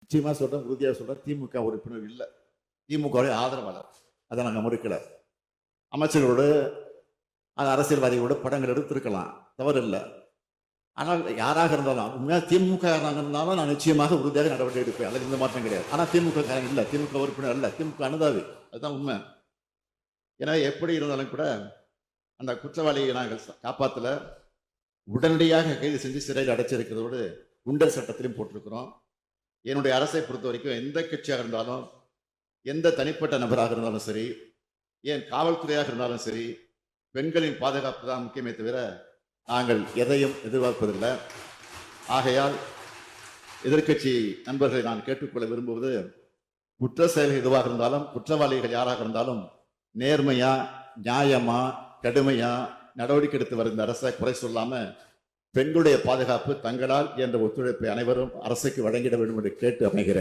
நிச்சயமா சொல்றேன், உறுதியாக சொல்றேன், திமுக உறுப்பினர் இல்லை, திமுக ஆதரவாளர். அதை நாங்கள் மறுக்கல. அமைச்சர்களோடு அரசியல்வாதிகளோட படங்கள் எடுத்திருக்கலாம், தவறு இல்லை. ஆனால் யாராக இருந்தாலும் உண்மையாக திமுக இருந்தாலும் நான் நிச்சயமாக உறுதியாக நடவடிக்கை எடுப்பேன், அல்லது இந்த மாற்றம் கிடையாது. ஆனால் திமுக இல்லை, திமுக உறுப்பினர் அல்ல, திமுக அனுதாவி, அதுதான் உண்மை. எனவே எப்படி இருந்தாலும் கூட அந்த குற்றவாளியை நாங்கள் காப்பாற்றல, உடனடியாக கைது செஞ்சு சிறையில் அடைச்சிருக்கிறதோடு குண்டர் சட்டத்திலையும் போட்டிருக்கிறோம். என்னுடைய அரசை பொறுத்த வரைக்கும் எந்த கட்சியாக இருந்தாலும், எந்த தனிப்பட்ட நபராக இருந்தாலும் சரி, ஏன் காவல்துறையாக இருந்தாலும் சரி, பெண்களின் பாதுகாப்பு தான் முக்கியமே தவிர நாங்கள் எதையும் எதிர்பார்ப்பதில்லை. ஆகையால் எதிர்கட்சி நண்பர்களை நான் கேட்டுக்கொள்ள விரும்புவது, குற்ற செயல்கள் எதுவாக இருந்தாலும், குற்றவாளிகள் யாராக இருந்தாலும் நேர்மையா, நியாயமா, கடுமையா நடவடிக்கை எடுத்து வருகின்ற அரசை குறை சொல்லாம, பெண்களுடைய பாதுகாப்பு தங்களால் என்ற ஒத்துழைப்பை அனைவரும் அரசுக்கு வழங்கிட வேண்டும் என்று கேட்டு அமைகிறேன்.